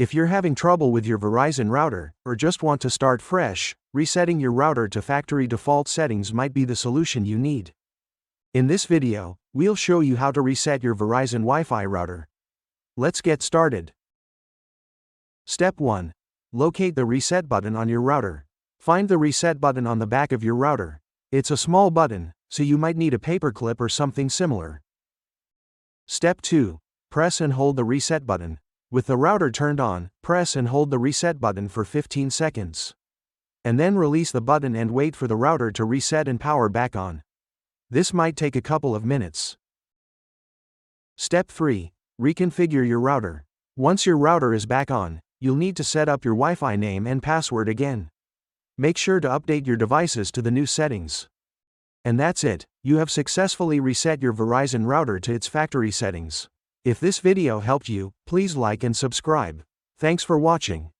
If you're having trouble with your Verizon router, or just want to start fresh, resetting your router to factory default settings might be the solution you need. In this video, we'll show you how to reset your Verizon Wi-Fi router. Let's get started. Step 1. Locate the reset button on your router. Find the reset button on the back of your router. It's a small button, so you might need a paperclip or something similar. Step 2. Press and hold the reset button. With the router turned on, press and hold the reset button for 15 seconds. And then release the button and wait for the router to reset and power back on. This might take a couple of minutes. Step 3. Reconfigure your router. Once your router is back on, you'll need to set up your Wi-Fi name and password again. Make sure to update your devices to the new settings. And that's it, you have successfully reset your Verizon router to its factory settings. If this video helped you, please like and subscribe. Thanks for watching.